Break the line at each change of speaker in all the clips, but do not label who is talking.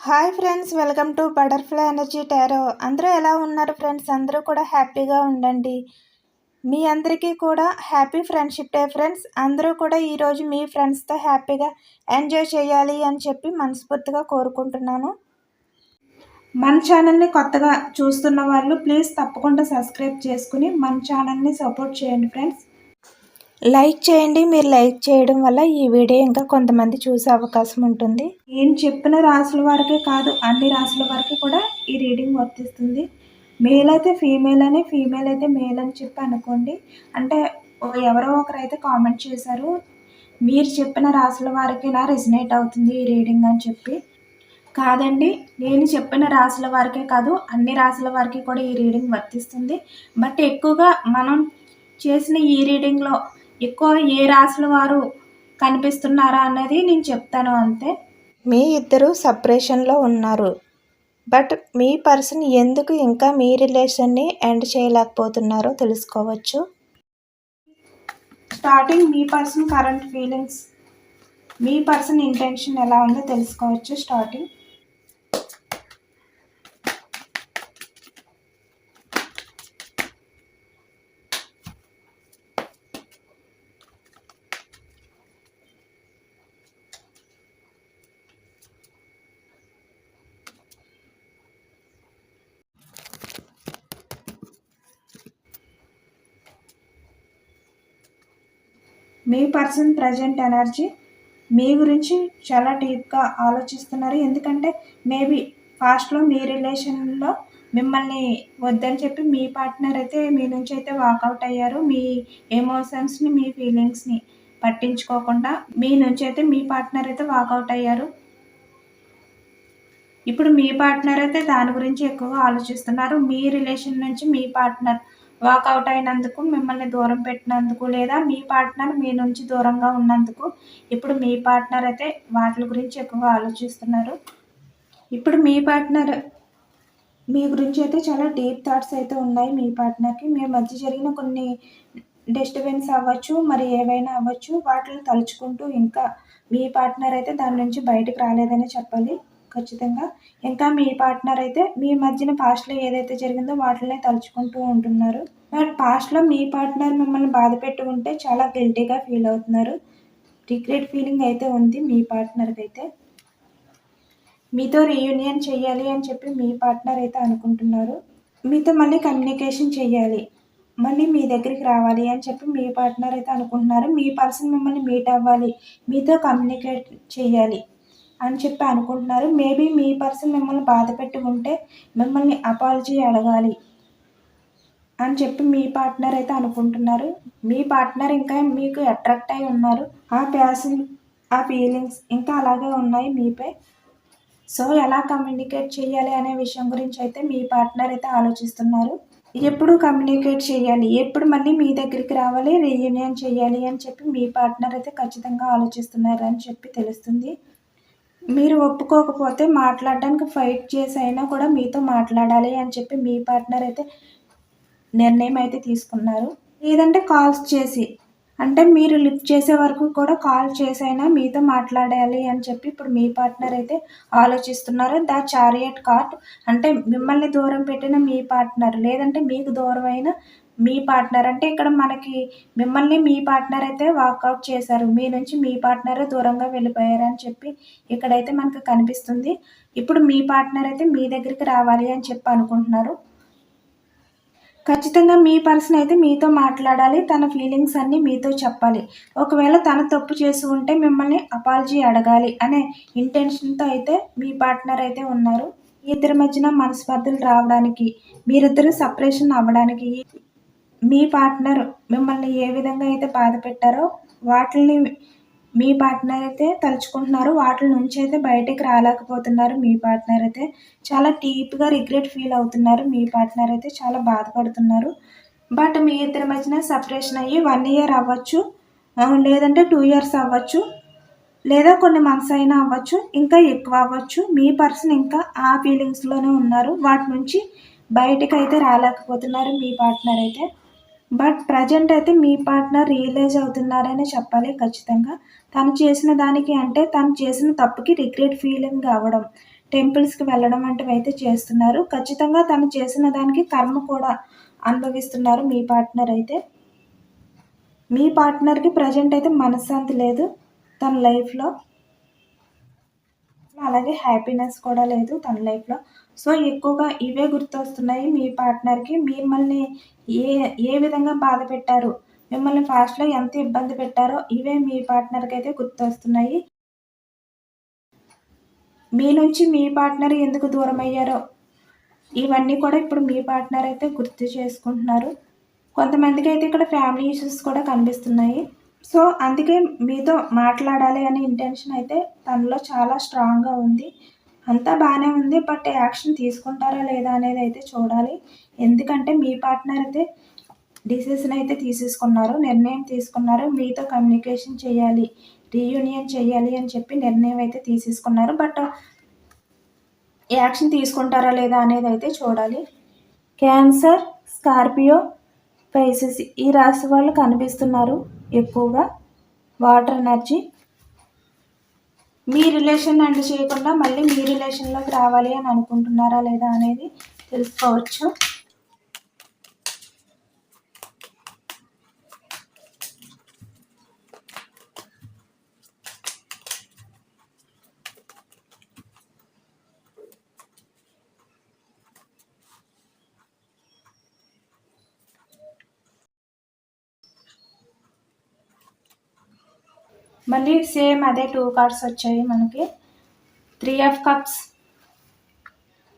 Hi friends, welcome to butterfly energy tarot. అందరూ ఎలా ఉన్నారు ఫ్రెండ్స్? అందరూ కూడా హ్యాపీగా ఉండండి. మీ అందరికీ కూడా హ్యాపీ ఫ్రెండ్షిప్ డే ఫ్రెండ్స్. అందరూ కూడా ఈరోజు మీ ఫ్రెండ్స్తో హ్యాపీగా ఎంజాయ్ చేయాలి అని చెప్పి మనస్ఫూర్తిగా కోరుకుంటున్నాను. మన ఛానల్ని కొత్తగా చూస్తున్న వాళ్ళు ప్లీజ్ తప్పకుండా సబ్స్క్రైబ్ చేసుకుని మన ఛానల్ని సపోర్ట్ చేయండి ఫ్రెండ్స్. లైక్ చేయండి. మీరు లైక్ చేయడం వల్ల ఈ వీడియో ఇంకా కొంతమంది చూసే అవకాశం ఉంటుంది. నేను చెప్పిన రాసుల వారికే కాదు, అన్ని రాసుల వారికి కూడా ఈ రీడింగ్ వర్తిస్తుంది. మేల్ అయితే ఫీమేల్ అని, ఫీమేల్ అయితే మేల్ అని చెప్పి అనుకోండి. అంటే ఎవరో ఒకరైతే కామెంట్ చేశారు, మీరు చెప్పిన రాసుల వారికి ఇలా రెజినేట్ అవుతుంది ఈ రీడింగ్ అని చెప్పి. కాదండి, నేను చెప్పిన రాసుల వారికే కాదు, అన్ని రాసుల వారికి కూడా ఈ రీడింగ్ వర్తిస్తుంది. బట్ ఎక్కువగా మనం చేసిన ఈ రీడింగ్లో ఎక్కువ ఏ రాసుల వారు కనిపిస్తున్నారా అన్నది నేను చెప్తాను అంతే. మీ ఇద్దరు సపరేషన్లో ఉన్నారు, బట్ మీ పర్సన్ ఎందుకు ఇంకా మీ రిలేషన్ని ఎండ్ చేయలేకపోతున్నారో తెలుసుకోవచ్చు. స్టార్టింగ్ మీ పర్సన్ కరెంట్ ఫీలింగ్స్, మీ పర్సన్ ఇంటెన్షన్ ఎలా ఉందో తెలుసుకోవచ్చు. స్టార్టింగ్ మీ పర్సన్ ప్రజెంట్ ఎనర్జీ మీ గురించి చాలా డీప్గా ఆలోచిస్తున్నారు. ఎందుకంటే మేబీ పాస్ట్లో మీ రిలేషన్లో మిమ్మల్ని వద్దని చెప్పి మీ పార్ట్నర్ అయితే మీ నుంచి అయితే వాకౌట్ అయ్యారు. మీ ఎమోషన్స్ని, మీ ఫీలింగ్స్ని పట్టించుకోకుండా మీ నుంచి అయితే మీ పార్ట్నర్ అయితే వాకౌట్ అయ్యారు. ఇప్పుడు మీ పార్ట్నర్ అయితే దాని గురించి ఎక్కువగా ఆలోచిస్తున్నారు. మీ రిలేషన్ నుంచి మీ పార్ట్నర్ వాకౌట్ అయినందుకు, మిమ్మల్ని దూరం పెట్టినందుకు, లేదా మీ పార్ట్నర్ మీ నుంచి దూరంగా ఉన్నందుకు ఇప్పుడు మీ పార్ట్నర్ అయితే వాటి గురించి ఎక్కువగా ఆలోచిస్తున్నారు. ఇప్పుడు మీ పార్ట్నర్ మీ గురించి అయితే చాలా డీప్ థాట్స్ అయితే ఉన్నాయి. మీ పార్ట్నర్కి మీ మధ్య జరిగిన కొన్ని డిస్టర్బెన్స్ అవ్వచ్చు, మరి ఏవైనా అవ్వచ్చు, వాటిని తలుచుకుంటూ ఇంకా మీ పార్ట్నర్ అయితే దాని నుంచి బయటకు రాలేదని చెప్పాలి. ఖచ్చితంగా ఇంకా మీ పార్ట్నర్ అయితే మీ మధ్యన పాస్ట్లో ఏదైతే జరిగిందో వాటినే తలుచుకుంటూ ఉంటున్నారు. బట్ పాస్ట్లో మీ పార్ట్నర్ మిమ్మల్ని బాధ పెట్టి ఉంటే చాలా గిల్టీగా ఫీల్ అవుతున్నారు. రిగ్రెట్ ఫీలింగ్ అయితే ఉంది మీ పార్ట్నర్కి అయితే. మీతో రీయూనియన్ చేయాలి అని చెప్పి మీ పార్ట్నర్ అయితే అనుకుంటున్నారు. మీతో మళ్ళీ కమ్యూనికేషన్ చేయాలి, మళ్ళీ మీ దగ్గరికి రావాలి అని చెప్పి మీ పార్ట్నర్ అయితే అనుకుంటున్నారు. మీ పర్సన్ మిమ్మల్ని మీట్ అవ్వాలి, మీతో కమ్యూనికేట్ చేయాలి అని చెప్పి అనుకుంటున్నారు. మేబీ మీ పర్సన్ మిమ్మల్ని బాధ పెట్టి ఉంటే మిమ్మల్ని అపాలజీ అడగాలి అని చెప్పి మీ పార్ట్నర్ అయితే అనుకుంటున్నారు. మీ పార్ట్నర్ ఇంకా మీకు అట్రాక్ట్ అయి ఉన్నారు. ఆ ప్యాషన్, ఆ ఫీలింగ్స్ ఇంకా అలాగే ఉన్నాయి మీపై. సో ఎలా కమ్యూనికేట్ చేయాలి అనే విషయం గురించి అయితే మీ పార్ట్నర్ అయితే ఆలోచిస్తున్నారు. ఎప్పుడు కమ్యూనికేట్ చేయాలి, ఎప్పుడు మళ్ళీ మీ దగ్గరికి రావాలి, రీయూనియన్ చేయాలి అని చెప్పి మీ పార్ట్నర్ అయితే ఖచ్చితంగా ఆలోచిస్తున్నారు అని చెప్పి తెలుస్తుంది. మీరు ఒప్పుకోకపోతే మాట్లాడడానికి ఫైట్ చేసి అయినా కూడా మీతో మాట్లాడాలి అని చెప్పి మీ పార్ట్నర్ అయితే నిర్ణయం అయితే తీసుకున్నారు. లేదంటే కాల్స్ చేసి, అంటే మీరు లిఫ్ట్ చేసే వరకు కూడా కాల్ చేసైనా మీతో మాట్లాడాలి అని చెప్పి ఇప్పుడు మీ పార్ట్నర్ అయితే ఆలోచిస్తున్నారు. ద చారియట్ కార్డ్ అంటే మిమ్మల్ని దూరం పెట్టిన మీ పార్ట్నర్, లేదంటే మీకు దూరమైన మీ పార్ట్నర్. అంటే ఇక్కడ మనకి మిమ్మల్ని మీ పార్ట్నర్ అయితే వాకౌట్ చేశారు, మీ నుంచి మీ పార్ట్నరే దూరంగా వెళ్ళిపోయారు అని చెప్పి ఇక్కడైతే మనకు కనిపిస్తుంది. ఇప్పుడు మీ పార్ట్నర్ అయితే మీ దగ్గరికి రావాలి అని చెప్పి అనుకుంటున్నారు. ఖచ్చితంగా మీ పర్సన్ అయితే మీతో మాట్లాడాలి, తన ఫీలింగ్స్ అన్నీ మీతో చెప్పాలి. ఒకవేళ తన తప్పు చేసి ఉంటే మిమ్మల్ని అపాలజీ అడగాలి అనే ఇంటెన్షన్తో అయితే మీ పార్ట్నర్ అయితే ఉన్నారు. ఇద్దరి మధ్యన మనస్పర్ధలు రావడానికి, మీరిద్దరు సపరేషన్ అవ్వడానికి, మీ పార్ట్నర్ మిమ్మల్ని ఏ విధంగా అయితే బాధ పెట్టారో వాటిని మీ పార్ట్నర్ అయితే తలుచుకుంటున్నారు. వాటి నుంచి అయితే బయటికి రాలేకపోతున్నారు. మీ పార్ట్నర్ అయితే చాలా డీప్గా రిగ్రెట్ ఫీల్ అవుతున్నారు. మీ పార్ట్నర్ అయితే చాలా బాధపడుతున్నారు. బట్ మీ ఇద్దరి మధ్యన సపరేషన్ అయ్యి 1 year అవ్వచ్చు, లేదంటే 2 years అవ్వచ్చు, లేదా కొన్ని మంత్స్ అయినా అవ్వచ్చు, ఇంకా ఎక్కువ అవ్వచ్చు. మీ పర్సన్ ఇంకా ఆ ఫీలింగ్స్లోనే ఉన్నారు. వాటి నుంచి బయటకు అయితే రాలేకపోతున్నారు మీ పార్ట్నర్ అయితే. బట్ ప్రజెంట్ అయితే మీ పార్ట్నర్ రియలైజ్ అవుతున్నారనే చెప్పాలి. ఖచ్చితంగా తను చేసిన దానికి, అంటే తను చేసిన తప్పుకి రిగ్రెట్ ఫీలింగ్ అవ్వడం, టెంపుల్స్కి వెళ్ళడం వంటివి అయితే చేస్తున్నారు. ఖచ్చితంగా తను చేసిన దానికి కర్మ కూడా అనుభవిస్తున్నారు మీ పార్ట్నర్ అయితే. మీ పార్ట్నర్కి ప్రజెంట్ అయితే మనశ్శాంతి లేదు తన లైఫ్లో, అలాగే హ్యాపీనెస్ కూడా లేదు తన లైఫ్లో. సో ఎక్కువగా ఇవే గుర్తొస్తున్నాయి మీ పార్ట్నర్కి. మిమ్మల్ని ఏ ఏ విధంగా బాధ పెట్టారు, మిమ్మల్ని ఫాస్ట్లో ఎంత ఇబ్బంది పెట్టారో ఇవే మీ పార్ట్నర్కి అయితే గుర్తొస్తున్నాయి. మీ నుంచి మీ పార్ట్నర్ ఎందుకు దూరం అయ్యారో ఇవన్నీ కూడా ఇప్పుడు మీ పార్ట్నర్ అయితే గుర్తు చేసుకుంటున్నారు. కొంతమందికి అయితే ఇక్కడ ఫ్యామిలీ ఇష్యూస్ కూడా కనిపిస్తున్నాయి. సో అందుకే మీతో మాట్లాడాలి అనే ఇంటెన్షన్ అయితే తనలో చాలా స్ట్రాంగ్గా ఉంది. అంతా బాగానే ఉంది, బట్ యాక్షన్ తీసుకుంటారా లేదా అనేది అయితే చూడాలి. ఎందుకంటే మీ పార్ట్నర్ అయితే డిసిషన్ అయితే తీసేసుకున్నారు, నిర్ణయం తీసుకున్నారు. మీతో కమ్యూనికేషన్ చేయాలి, రీయూనియన్ చేయాలి అని చెప్పి నిర్ణయం అయితే తీసేసుకున్నారు. బట్ యాక్షన్ తీసుకుంటారా లేదా అనేది అయితే చూడాలి. క్యాన్సర్, స్కార్పియో, పైసెస్ ఈ రాశి వాళ్ళు కనిపిస్తున్నారు ఎక్కువగా. వాటర్ ఎనర్జీ మీ రిలేషన్ ఎండ్ చేయకుండా మళ్ళీ మీ రిలేషన్లోకి రావాలి అని అనుకుంటున్నారా లేదా అనేది తెలుసుకోవచ్చు. మళ్ళీ సేమ్ అదే 2 కార్డ్స్ వచ్చాయి మనకి. 3 of cups,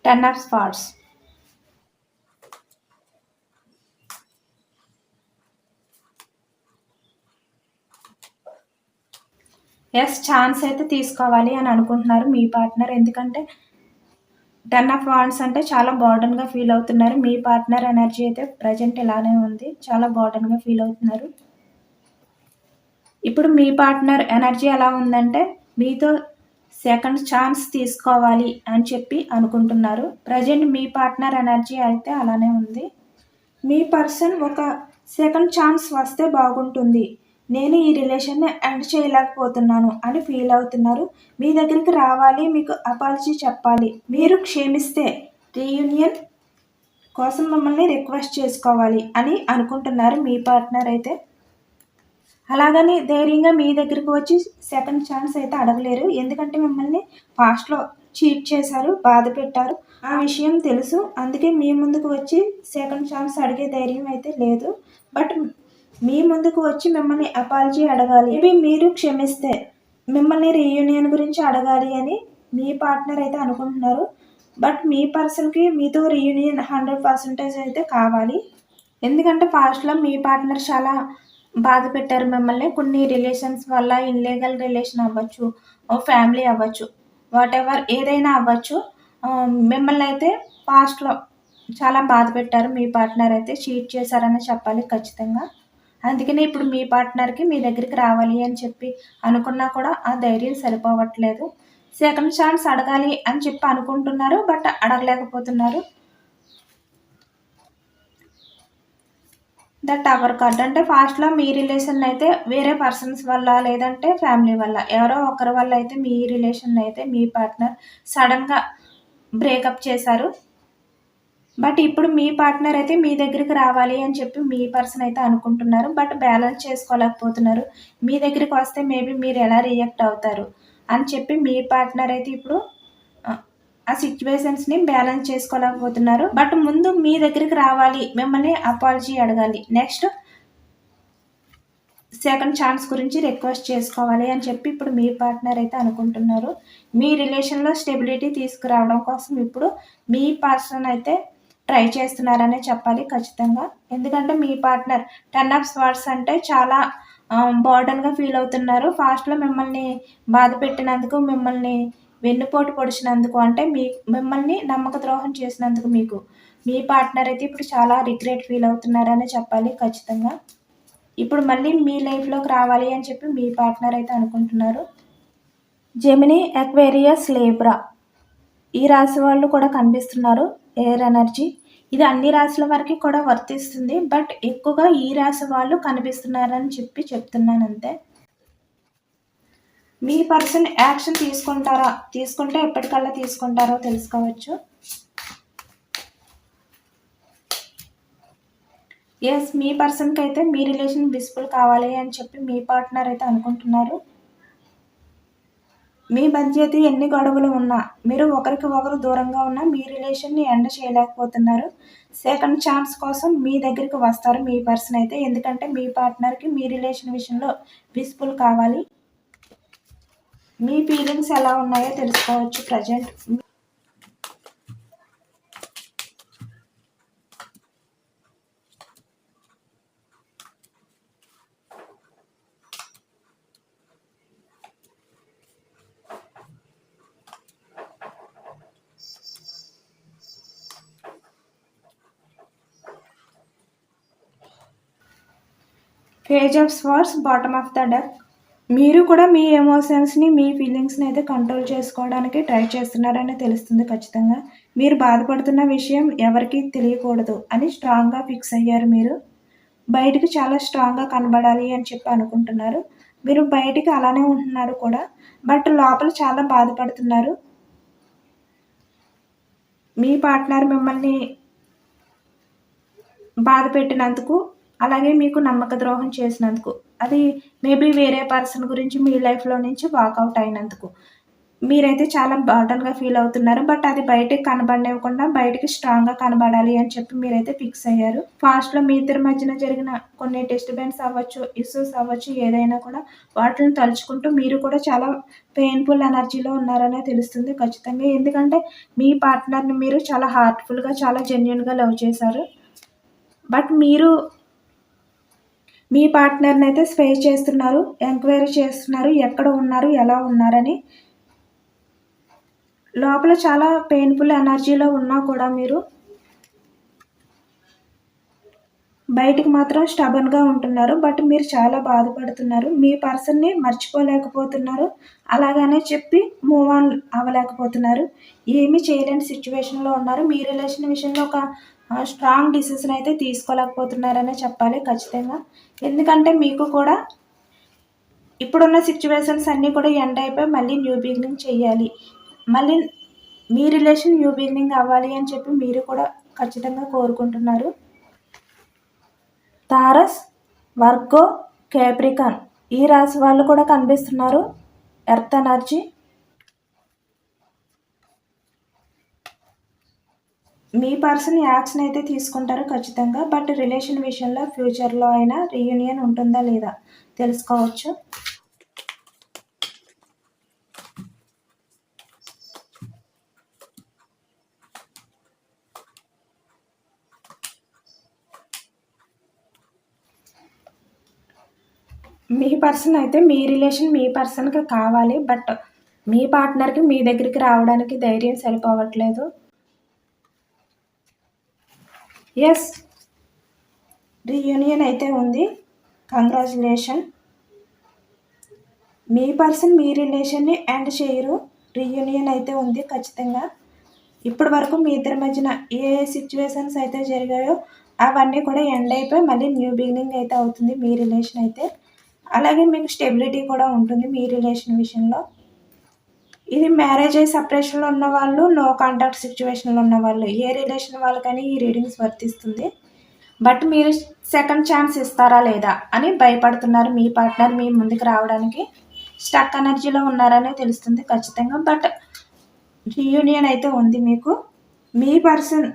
10 of spades. Yes, chance అయితే తీసుకోవాలి అని అనుకుంటున్నారు మీ పార్ట్నర్. ఎందుకంటే 10 ఆఫ్ వాండ్స్ అంటే చాలా బర్డెన్గా ఫీల్ అవుతున్నారు. మీ పార్ట్నర్ ఎనర్జీ అయితే ప్రజెంట్ ఇలానే ఉంది, చాలా బర్డెన్గా ఫీల్ అవుతున్నారు. ఇప్పుడు మీ పార్ట్నర్ ఎనర్జీ ఎలా ఉందంటే మీతో సెకండ్ ఛాన్స్ తీసుకోవాలి అని చెప్పి అనుకుంటున్నారు. ప్రజెంట్ మీ పార్ట్నర్ ఎనర్జీ అయితే అలానే ఉంది. మీ పర్సన్ ఒక సెకండ్ ఛాన్స్ వస్తే బాగుంటుంది, నేను ఈ రిలేషన్ని ఎండ్ చేయలేకపోతున్నాను అని ఫీల్ అవుతున్నారు. మీ దగ్గరికి రావాలి, మీకు అపాలజీ చెప్పాలి, మీరు క్షమిస్తే రీయూనియన్ కోసం మిమ్మల్ని రిక్వెస్ట్ చేసుకోవాలి అని అనుకుంటున్నారు మీ పార్ట్నర్ అయితే. అలాగని ధైర్యంగా మీ దగ్గరికి వచ్చి సెకండ్ ఛాన్స్ అయితే అడగలేరు. ఎందుకంటే మిమ్మల్ని పాస్ట్లో చీట్ చేశారు, బాధ పెట్టారు, ఆ విషయం తెలుసు. అందుకే మీ ముందుకు వచ్చి సెకండ్ ఛాన్స్ అడిగే ధైర్యం అయితే లేదు. బట్ మీ ముందుకు వచ్చి మిమ్మల్ని అపాలజీ అడగాలి, ఇవి మీరు క్షమిస్తే మిమ్మల్ని రీయూనియన్ గురించి అడగాలి అని మీ పార్ట్నర్ అయితే అనుకుంటున్నారు. బట్ మీ పర్సన్కి మీతో రీయూనియన్ 100% అయితే కావాలి. ఎందుకంటే పాస్ట్లో మీ పార్ట్నర్ చాలా బాధ పెట్టారు మిమ్మల్ని. కొన్ని రిలేషన్స్ వల్ల, ఇన్లీగల్ రిలేషన్ అవ్వచ్చు, ఫ్యామిలీ అవ్వచ్చు, వాట్ ఎవర్ ఏదైనా అవ్వచ్చు, మిమ్మల్ని అయితే పాస్ట్లో చాలా బాధ పెట్టారు మీ పార్ట్నర్ అయితే. చీట్ చేశారని చెప్పాలి ఖచ్చితంగా. అందుకని ఇప్పుడు మీ పార్ట్నర్కి మీ దగ్గరికి రావాలి అని చెప్పి అనుకున్నా కూడా ఆ ధైర్యం సరిపోవట్లేదు. సెకండ్ ఛాన్స్ అడగాలి అని చెప్పి అనుకుంటున్నారు, బట్ అడగలేకపోతున్నారు. ద టవర్ కార్డ్ అంటే ఫాస్ట్లో మీ రిలేషన్ అయితే వేరే పర్సన్స్ వల్ల లేదంటే ఫ్యామిలీ వల్ల ఎవరో ఒకరి వల్ల అయితే మీ రిలేషన్ అయితే మీ పార్ట్నర్ సడన్గా బ్రేకప్ చేశారు. బట్ ఇప్పుడు మీ పార్ట్నర్ అయితే మీ దగ్గరికి రావాలి అని చెప్పి మీ పర్సన్ అయితే అనుకుంటున్నారు. But balance చేసుకోలేకపోతున్నారు. మీ దగ్గరికి వస్తే మేబీ మీరు ఎలా రియాక్ట్ అవుతారు అని చెప్పి మీ పార్ట్నర్ అయితే ఇప్పుడు ఆ సిచ్యువేషన్స్ని బ్యాలెన్స్ చేసుకోలేకపోతున్నారు. బట్ ముందు మీ దగ్గరికి రావాలి, మిమ్మల్ని అపాలజీ అడగాలి, నెక్స్ట్ సెకండ్ ఛాన్స్ గురించి రిక్వెస్ట్ చేసుకోవాలి అని చెప్పి ఇప్పుడు మీ పార్ట్నర్ అయితే అనుకుంటున్నారు. మీ రిలేషన్లో స్టెబిలిటీ తీసుకురావడం కోసం ఇప్పుడు మీ పర్సన్ అయితే ట్రై చేస్తున్నారనే చెప్పాలి ఖచ్చితంగా. ఎందుకంటే మీ పార్ట్నర్ 10 ఆఫ్ స్వార్డ్స్ అంటే చాలా బర్డెన్గా ఫీల్ అవుతున్నారు. ఫాస్ట్లో మిమ్మల్ని బాధ పెట్టినందుకు, మిమ్మల్ని వెన్నుపోటు పొడిచినందుకు, అంటే మిమ్మల్ని నమ్మక ద్రోహం చేసినందుకు మీ పార్ట్నర్ అయితే ఇప్పుడు చాలా రిగ్రెట్ ఫీల్ అవుతున్నారని చెప్పాలి ఖచ్చితంగా. ఇప్పుడు మళ్ళీ మీ లైఫ్లోకి రావాలి అని చెప్పి మీ పార్ట్నర్ అయితే అనుకుంటున్నారు. జెమినీ, అక్వేరియస్, లిబ్రా ఈ రాశి వాళ్ళు కూడా కనిపిస్తున్నారు. ఎయిర్ ఎనర్జీ ఇది అన్ని రాశుల వరకు కూడా వర్తిస్తుంది, బట్ ఎక్కువగా ఈ రాశి వాళ్ళు కనిపిస్తున్నారని చెప్తున్నాను అంతే. మీ పర్సన్ యాక్షన్ తీసుకుంటారా, తీసుకుంటే ఎప్పటికల్లా తీసుకుంటారో తెలుసుకోవచ్చు. ఎస్, మీ పర్సన్కి అయితే మీ రిలేషన్ విజిబుల్ కావాలి అని చెప్పి మీ పార్ట్నర్ అయితే అనుకుంటున్నారు. మీ మధ్య అయితే ఎన్ని గొడవలు ఉన్నా, మీరు ఒకరికి ఒకరు దూరంగా ఉన్నా మీ రిలేషన్ని ఎండ్ చేయలేకపోతున్నారు. సెకండ్ ఛాన్స్ కోసం మీ దగ్గరికి వస్తారు మీ పర్సన్ అయితే. ఎందుకంటే మీ పార్ట్నర్కి మీ రిలేషన్ విషయంలో విజిబుల్ కావాలి. మీ ఫీలింగ్స్ ఎలా ఉన్నాయో తెలుసుకోవచ్చు present. Page of swords, bottom of the deck. మీరు కూడా మీ ఎమోషన్స్ని, మీ ఫీలింగ్స్ని అయితే కంట్రోల్ చేసుకోవడానికి ట్రై చేస్తున్నారని తెలుస్తుంది ఖచ్చితంగా. మీరు బాధపడుతున్న విషయం ఎవరికీ తెలియకూడదు అని స్ట్రాంగ్గా ఫిక్స్ అయ్యారు మీరు. బయటికి చాలా స్ట్రాంగ్గా కనబడాలి అని చెప్పి అనుకుంటున్నారు. మీరు బయటికి అలానే ఉంటున్నారు కూడా, బట్ లోపల చాలా బాధపడుతున్నారు. మీ పార్ట్నర్ మిమ్మల్ని బాధ పెట్టినందుకు, అలాగే మీకు నమ్మక ద్రోహం చేసినందుకు, అది మేబీ వేరే పర్సన్ గురించి మీ లైఫ్లో నుంచి వాకౌట్ అయినందుకు మీరైతే చాలా బర్డన్గా ఫీల్ అవుతున్నారు. బట్ అది బయటకు కనబడనివ్వకుండా బయటికి స్ట్రాంగ్గా కనబడాలి అని చెప్పి మీరైతే ఫిక్స్ అయ్యారు. ఫాస్ట్లో మీ ఇద్దరి మధ్యన జరిగిన కొన్ని డిస్టర్బెన్స్ అవ్వచ్చు, ఇష్యూస్ అవ్వచ్చు, ఏదైనా కూడా వాటిని తలుచుకుంటూ మీరు కూడా చాలా పెయిన్ఫుల్ ఎనర్జీలో ఉన్నారనే తెలుస్తుంది ఖచ్చితంగా. ఎందుకంటే మీ పార్ట్నర్ని మీరు చాలా హార్ట్ఫుల్గా, చాలా జెన్యున్గా లవ్ చేశారు. బట్ మీరు మీ పార్ట్నర్ని అయితే స్పేస్ చేస్తున్నారు, ఎంక్వైరీ చేస్తున్నారు, ఎక్కడ ఉన్నారు, ఎలా ఉన్నారని. లోపల చాలా పెయిన్ఫుల్ ఎనర్జీలో ఉన్నా కూడా మీరు బయటికి మాత్రం స్టబన్గా ఉంటున్నారు. బట్ మీరు చాలా బాధపడుతున్నారు. మీ పర్సన్ని మర్చిపోలేకపోతున్నారు, అలాగనే చెప్పి మూవ్ ఆన్ అవ్వలేకపోతున్నారు. ఏమీ చేయలేని సిచ్యువేషన్లో ఉన్నారు. మీ రిలేషన్ విషయంలో ఒక స్ట్రాంగ్ డిసిషన్ అయితే తీసుకోలేకపోతున్నారనే చెప్పాలి ఖచ్చితంగా. ఎందుకంటే మీకు కూడా ఇప్పుడున్న సిచ్యువేషన్స్ అన్నీ కూడా ఎండ్ అయిపోయి మళ్ళీ న్యూ బిగినింగ్ చేయాలి, మళ్ళీ మీ రిలేషన్ న్యూ బిగినింగ్ అవ్వాలి అని చెప్పి మీరు కూడా ఖచ్చితంగా కోరుకుంటున్నారు. తారస్, వర్గో, కేప్రికాన్ ఈ రాశి వాళ్ళు కూడా కనిపిస్తున్నారు. Earth energy. మీ పర్సన్ యాక్షన్ అయితే తీసుకుంటారు ఖచ్చితంగా. బట్ రిలేషన్ విషయంలో ఫ్యూచర్లో అయినా రీయూనియన్ ఉంటుందా లేదా తెలుసుకోవచ్చు. మీ పర్సన్ అయితే మీ రిలేషన్ మీ పర్సన్కి కావాలి. బట్ మీ పార్ట్నర్కి మీ దగ్గరికి రావడానికి ధైర్యం సరిపోవట్లేదు. ఎస్, రీయూనియన్ అయితే ఉంది. కంగ్రాచులేషన్. మీ పర్సన్ మీ రిలేషన్ని ఎండ్ చేయరు, రీయూనియన్ అయితే ఉంది ఖచ్చితంగా. ఇప్పటి వరకు మీ ఇద్దరి మధ్యన ఏ సిచ్యువేషన్స్ అయితే జరిగాయో అవన్నీ కూడా ఎండ్ అయిపోయి మళ్ళీ న్యూ బిగినింగ్ అయితే అవుతుంది మీ రిలేషన్ అయితే. అలాగే మీకు స్టెబిలిటీ కూడా ఉంటుంది మీ రిలేషన్ విషయంలో. ఇది మ్యారేజ్ అయ్యి సపరేషన్లో ఉన్న వాళ్ళు, నో కాంటాక్ట్ సిచ్యువేషన్లో ఉన్న వాళ్ళు, ఏ రిలేషన్ వాళ్ళకని ఈ రీడింగ్స్ వర్తిస్తుంది. బట్ మీరు సెకండ్ ఛాన్స్ ఇస్తారా లేదా అని భయపడుతున్నారు. మీ పార్ట్నర్ మీ ముందుకు రావడానికి స్టక్ ఎనర్జీలో ఉన్నారనే తెలుస్తుంది ఖచ్చితంగా. బట్ రీయూనియన్ అయితే ఉంది మీకు. మీ పర్సన్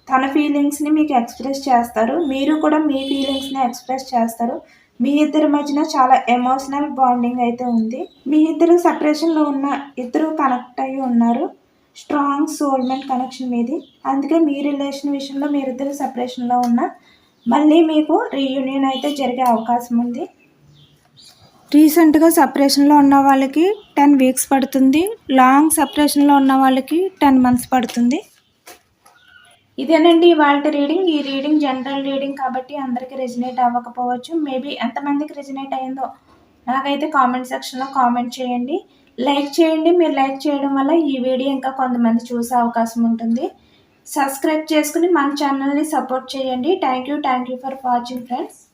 తన ఫీలింగ్స్ని మీకు ఎక్స్ప్రెస్ చేస్తారు, మీరు కూడా మీ ఫీలింగ్స్ని ఎక్స్ప్రెస్ చేస్తారు. మీ ఇద్దరి మధ్యన చాలా ఎమోషనల్ బాండింగ్ అయితే ఉంది. మీ ఇద్దరు సపరేషన్లో ఉన్న ఇద్దరు కనెక్ట్ అయ్యి ఉన్నారు. స్ట్రాంగ్ సోల్మేట్ కనెక్షన్ మీది. అందుకే మీ రిలేషన్ విషయంలో మీరిద్దరు సపరేషన్లో ఉన్న మళ్ళీ మీకు రీయూనియన్ అయితే జరిగే అవకాశం ఉంది. రీసెంట్గా సపరేషన్లో ఉన్న వాళ్ళకి 10 వీక్స్ పడుతుంది. లాంగ్ సపరేషన్లో ఉన్న వాళ్ళకి 10 మంత్స్ పడుతుంది. ఇదేనండి ఇవాళ రీడింగ్. ఈ రీడింగ్ జనరల్ రీడింగ్ కాబట్టి అందరికీ రెజినేట్ అవ్వకపోవచ్చు. మేబీ ఎంతమందికి రెజినేట్ అయ్యిందో నాకైతే కామెంట్ సెక్షన్లో కామెంట్ చేయండి, లైక్ చేయండి. మీరు లైక్ చేయడం వల్ల ఈ వీడియో ఇంకా కొంతమంది చూసే అవకాశం ఉంటుంది. సబ్స్క్రైబ్ చేసుకుని మన ఛానల్ని సపోర్ట్ చేయండి. Thank you for watching friends.